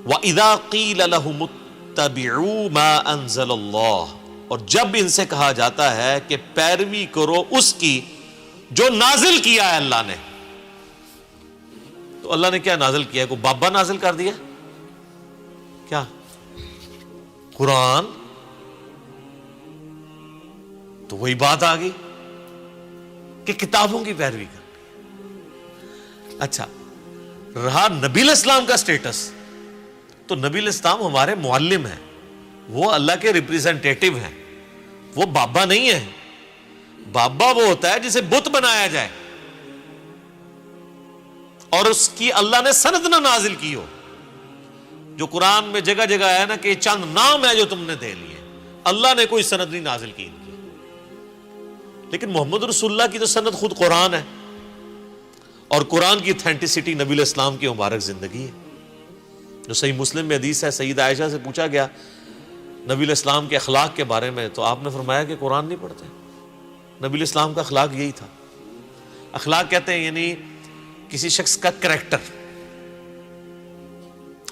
وَإِذَا قِيلَ لَهُمُ اتَّبِعُوا مَا أَنزَلَ اللَّهُ، اور جب ان سے کہا جاتا ہے کہ پیروی کرو اس کی جو نازل کیا ہے اللہ نے. تو اللہ نے کیا نازل کیا ہے؟ کوئی بابا نازل کر دیا کیا؟ قرآن؟ تو وہی بات آ گئی کہ کتابوں کی پیروی کر. اچھا رہا نبی علیہ السلام کا سٹیٹس، تو نبی علیہ السلام ہمارے معلم ہیں، وہ اللہ کے ریپریزنٹیٹیو ہیں، وہ بابا نہیں ہے. بابا وہ ہوتا ہے جسے بت بنایا جائے اور اس کی اللہ نے سند نہ نازل کی ہو. جو قرآن میں جگہ جگہ ہے نا کہ چند نام ہے جو تم نے دے لیے، اللہ نے کوئی سند نہیں نازل کی. لیکن محمد رسول اللہ کی تو سند خود قرآن ہے، اور قرآن کی اتھینٹسٹی نبی علیہ السلام کی مبارک زندگی ہے. جو صحیح مسلم میں حدیث ہے، سیدہ عائشہ سے پوچھا گیا نبی علیہ السلام کے اخلاق کے بارے میں، تو آپ نے فرمایا کہ قرآن نہیں پڑھتے. نبی علیہ السلام کا اخلاق یہی تھا. اخلاق کہتے ہیں یعنی کسی شخص کا کریکٹر،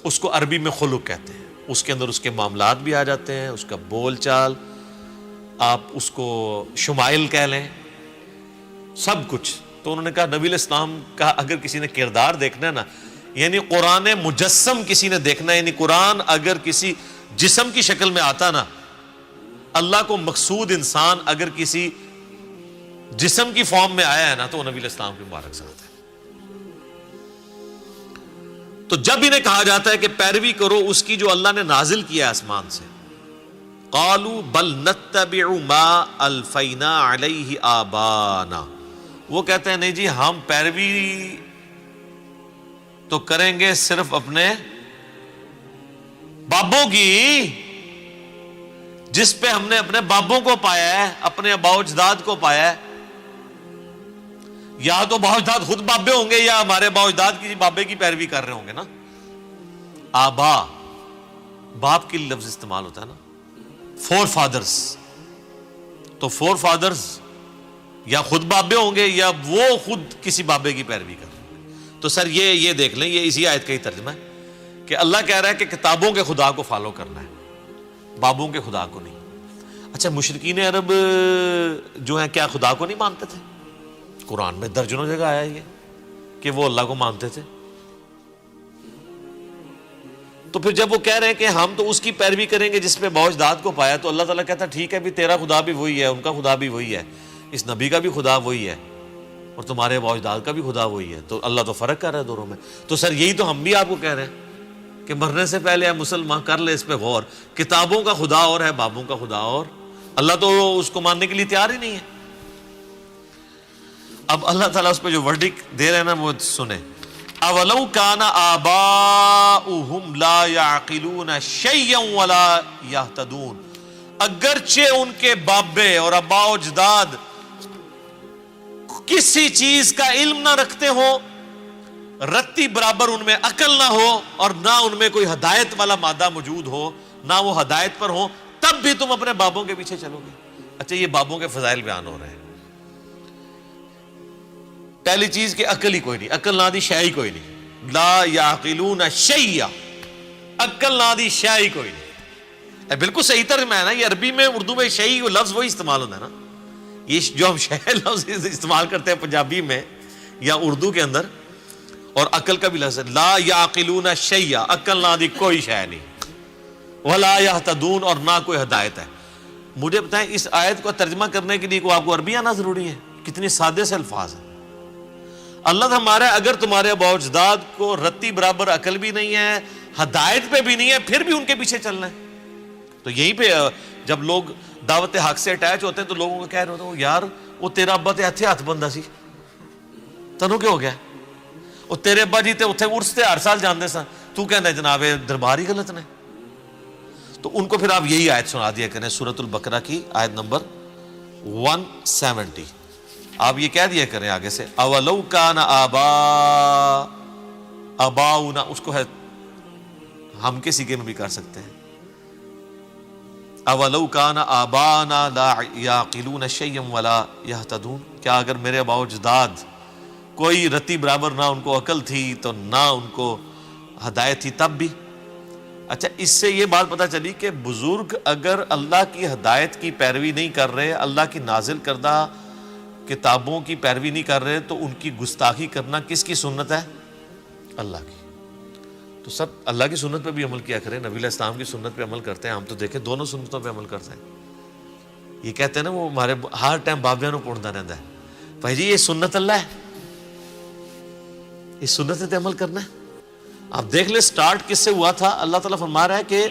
اس کو عربی میں خلق کہتے ہیں. اس کے اندر اس کے معاملات بھی آ جاتے ہیں، اس کا بول چال، آپ اس کو شمائل کہہ لیں، سب کچھ. تو انہوں نے کہا نبی علیہ السلام کا اگر کسی نے کردار دیکھنا ہے نا، یعنی قرآن مجسم کسی نے دیکھنا ہے، یعنی قرآن اگر کسی جسم کی شکل میں آتا نا، اللہ کو مقصود انسان اگر کسی جسم کی فارم میں آیا ہے نا، تو وہ نبی علیہ السلام کی مبارک ذات ہے. تو جب انہیں کہا جاتا ہے کہ پیروی کرو اس کی جو اللہ نے نازل کیا آسمان سے، قالوا بل نتبع ما الفینا علیہ آبانا، وہ کہتے ہیں نہیں جی ہم پیروی تو کریں گے صرف اپنے بابوں کی، جس پہ ہم نے اپنے بابوں کو پایا ہے، اپنے آباء و اجداد کو پایا ہے. یا تو آباء و اجداد خود بابے ہوں گے، یا ہمارے آباء و اجداد کی بابے کی پیروی کر رہے ہوں گے نا. آبا باپ کی لفظ استعمال ہوتا ہے نا، فور فادرز. تو فور فادرز یا خود بابے ہوں گے یا وہ خود کسی بابے کی پیروی کر رہے ہیں. تو سر یہ دیکھ لیں، یہ اسی آیت کا ہی ترجمہ ہے کہ اللہ کہہ رہا ہے کہ کتابوں کے خدا کو فالو کرنا ہے، بابوں کے خدا کو نہیں. اچھا مشرکین عرب جو ہیں کیا خدا کو نہیں مانتے تھے؟ قرآن میں درجنوں جگہ آیا یہ کہ وہ اللہ کو مانتے تھے. تو پھر جب وہ کہہ رہے ہیں کہ ہم تو اس کی پیروی کریں گے جس پہ آباء و اجداد کو پایا، تو اللہ تعالیٰ کہتا ہے ٹھیک ہے بھی تیرا خدا بھی وہی ہے، ان کا خدا بھی وہی ہے، اس نبی کا بھی خدا وہی ہے، اور تمہارے آباء و اجداد کا بھی خدا وہی ہے. تو اللہ تو فرق کر رہا ہے دونوں میں. تو سر یہی تو ہم بھی آپ کو کہہ رہے ہیں کہ مرنے سے پہلے ہے مسلمان کر لے اس پہ غور، کتابوں کا خدا اور ہے بابوں کا خدا اور. اللہ تو اس کو ماننے کے لیے تیار ہی نہیں ہے. اب اللہ تعالیٰ اس پہ جو ورڈکٹ دے رہے ہیں نا وہ سنیں. اولو کان آباؤہم لا یعقلون شیئا ولا یہتدون، اگرچہ ان کے بابے اور آباء و اجداد کسی چیز کا علم نہ رکھتے ہوں، رتی برابر ان میں عقل نہ ہو، اور نہ ان میں کوئی ہدایت والا مادہ موجود ہو، نہ وہ ہدایت پر ہو، تب بھی تم اپنے بابوں کے پیچھے چلو گے. اچھا یہ بابوں کے فضائل بیان ہو رہے ہیں. پہلی چیز کہ عقل ہی کوئی نہیں، عقل نہ دی شے ہی کوئی نہیں. لا یعقلون شیئا، عقل نہ دی شے ہی کوئی نہیں. بالکل صحیح ترجمہ ہے نا یہ. عربی میں اردو میں شے لفظ وہی استعمال ہوتا ہے نا. یہ جو ہم شے لفظ استعمال کرتے ہیں پنجابی میں یا اردو کے اندر، اور عقل کا بھی لفظ ہے لا یعقلون شیئا، عقل نہ دی کوئی شے نہیں، ولا یہتدون، اور نہ کوئی ہدایت ہے. مجھے بتائیں اس آیت کو ترجمہ کرنے کے لیے آپ کو عربی آنا ضروری ہے؟ کتنے سادے سے الفاظ ہیں. اللہ ہمارا اگر تمہارے آباء و اجداد کو رتی برابر عقل بھی نہیں ہے، ہدایت پہ بھی نہیں ہے، پھر بھی ان کے پیچھے چلنا ہے. تو یہیں پہ جب لوگ دعوت حق سے اٹیچ ہوتے ہیں تو لوگوں کو کہہ رہے ہوتے ہیں یار وہ تیرا ابا تے ہتھے ہاتھ بندہ سی، تنوں کیا ہو گیا؟ وہ تیرے ابا جی تے اتنے عرس تے ہر سال جاندے سن، تو کہنا ہے جناب دربار ہی غلط نے. تو ان کو پھر آپ یہی آیت سنا دیا کریں، سورۃ البقرہ کی آیت نمبر 170. آپ یہ کہہ دیا کریں آگے سے اولو کان آباؤنا، اس کو ہے ہم کے سیگے میں بھی کر سکتے ہیں. اولو کان آبانا لا یعقلون شیئا ولا یہتدون، کیا اگر میرے آباء و اجداد کوئی رتی برابر نہ ان کو عقل تھی تو نہ ان کو ہدایت تھی تب بھی. اچھا، اس سے یہ بات پتہ چلی کہ بزرگ اگر اللہ کی ہدایت کی پیروی نہیں کر رہے، اللہ کی نازل کردہ کتابوں کی پیروی نہیں کر رہے، تو ان کی گستاخی کرنا کس کی سنت ہے؟ اللہ کی۔ تو سب اللہ کی سنت پہ بھی عمل کیا کریں، نبی علیہ السلام کی سنت پہ عمل کرتے ہیں، ہم تو دیکھیں دونوں سنتوں پہ عمل کرتے ہیں۔ یہ کہتے ہیں نا وہ ہمارے ہر ٹائم بابیاں نو پڑھتا رہتا ہے، بھائی جی یہ سنت اللہ ہے، اس سنت پہ عمل کرنا ہے۔ آپ دیکھ لیں سٹارٹ کس سے ہوا تھا۔ اللہ تعالیٰ فرما رہا ہے کہ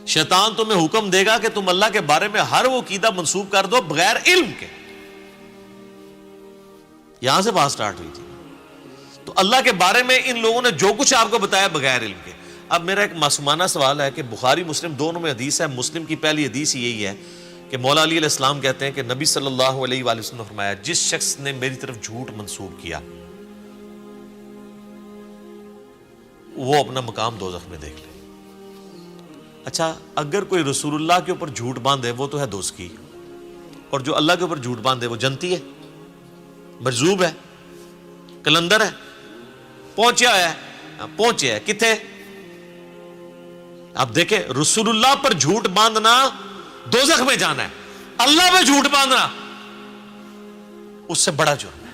شیطان تمہیں حکم دے گا کہ تم اللہ کے بارے میں ہر وہ عقیدہ منسوب کر دو بغیر علم کے، یہاں سے بات سٹارٹ ہوئی تھی۔ تو اللہ کے بارے میں ان لوگوں نے جو کچھ آپ کو بتایا بغیر علم کے۔ اب میرا ایک معصومانہ سوال ہے کہ بخاری مسلم دونوں میں حدیث ہے، مسلم کی پہلی حدیث یہی ہے کہ مولا علی علیہ السلام کہتے ہیں کہ نبی صلی اللہ علیہ وآلہ وسلم نے فرمایا جس شخص نے میری طرف جھوٹ منسوب کیا وہ اپنا مقام دوزخ میں دیکھ لے۔ اچھا، اگر کوئی رسول اللہ کے اوپر جھوٹ باندھے وہ تو ہے دوزخی، اور جو اللہ کے اوپر جھوٹ باندھے وہ جنتی ہے، مجذوب ہے، کلندر ہے، پہنچیا ہے کتنے؟ آپ دیکھیں رسول اللہ پر جھوٹ باندھنا دوزخ میں جانا ہے، اللہ پہ جھوٹ باندھنا اس سے بڑا جرم ہے۔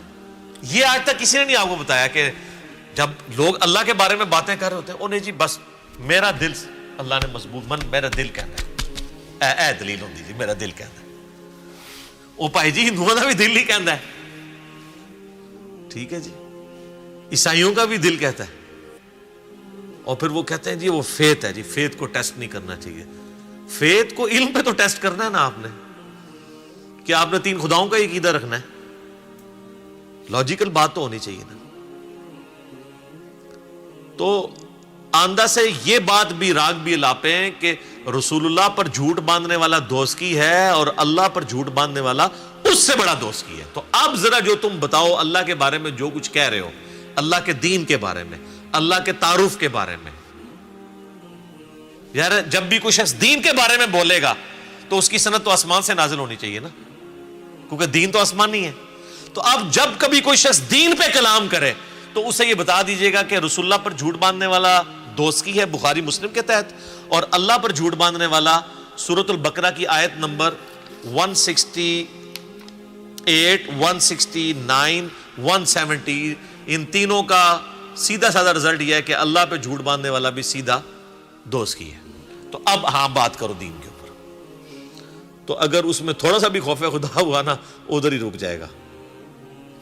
یہ آج تک کسی نے نہیں آپ کو بتایا کہ جب لوگ اللہ کے بارے میں باتیں کر رہے ہوتے ہیں انہیں جی بس میرا دل اللہ نے مضبوط میرا دل کہنا ہے، اے دلیل ہوندی جی میرا دل کہنا ہے۔ وہ بھائی جی ہندوؤں کا بھی دل ہی کہنا ہے، ٹھیک ہے جی، عیسائیوں کا بھی دل کہتا ہے، اور پھر وہ کہتے ہیں جی وہ فیت ہے، جی فیت کو ٹیسٹ نہیں کرنا چاہیے۔ فیت کو علم پہ تو ٹیسٹ کرنا ہے نا آپ نے، کہ آپ نے 3 خداؤں کا ہی عقیدہ رکھنا ہے، لاجیکل بات تو ہونی چاہیے نا۔ تو آندہ سے یہ بات بھی راگ بھی لاپیں کہ رسول اللہ پر جھوٹ باندھنے والا دوزخی ہے اور اللہ پر جھوٹ باندھنے والا اس سے بڑا دوزخی ہے۔ تو اب ذرا جو تم بتاؤ اللہ کے بارے میں جو کچھ کہہ رہے ہو، اللہ کے دین کے بارے میں، اللہ کے تعارف کے بارے میں، یار جب بھی کوئی شخص دین کے بارے میں بولے گا تو اس کی سند تو آسمان سے نازل ہونی چاہیے نا، کیونکہ دین تو آسمانی ہے۔ تو اب جب کبھی کوئی شخص دین پہ کلام کرے تو اسے یہ بتا دیجئے گا کہ رسول اللہ پر جھوٹ باندھنے والا دوزخی ہے بخاری مسلم کے تحت، اور اللہ پر جھوٹ باندھنے والا سورۃ البقرہ کی آیت نمبر 168 169 170 ان تینوں کا سیدھا سادہ رزلٹ یہ ہے کہ اللہ پہ جھوٹ باندھنے والا بھی سیدھا دوزخی ہے۔ تو اب ہاں بات کرو دین کے اوپر، تو اگر اس میں تھوڑا سا بھی خوف خدا ہوا نا ادھر ہی رک جائے گا،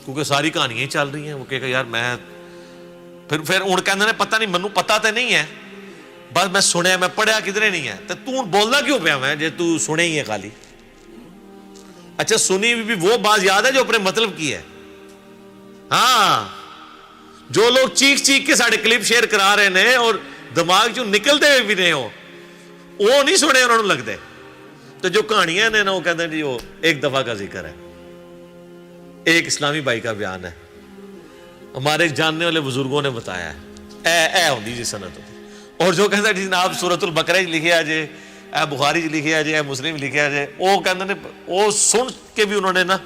کیونکہ ساری کہانیاں ہی چل رہی ہیں۔ وہ کہے گا یار میں پھر ان کہنے نے پتہ نہیں، منو پتہ تے نہیں ہے، بس میں سنیا، میں پڑھیا کدھرے نہیں ہے، تو بولنا کیوں پیا میں جے تو سنے ہی ہے خالی۔ اچھا سنی بھی وہ بات یاد ہے جو اپنے مطلب کی ہے؟ ہاں، جو لوگ چیخ چیخ کے ساڑھے کلپ شیئر کرا رہے ہیں اور دماغ جو نکلتے ہوئے بھی نہیں ہو وہ نہیں سنے انہوں نے لگتے، تو جو کہانیاں نے نا وہ کہتے ہیں جی وہ ایک دفعہ کا ذکر ہے، ایک اسلامی بھائی کا بیان ہے، ہمارے جاننے والے بزرگوں نے بتایا ہے، اے ہوندی جی سنت ہوتی۔ اور جو کہتا ہے جی جناب سورۃ البقرہ لکھے آ جائے، اے بخاری لکھے آ جائے، اے مسلم لکھے آ جائے، وہ کہتے ہیں وہ سن کے بھی انہوں نے نا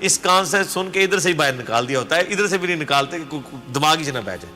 اس کان سے سن کے ادھر سے ہی باہر نکال دیا ہوتا ہے، ادھر سے بھی نہیں نکالتے کہ دماغ ہی سے نہ بہ جائے۔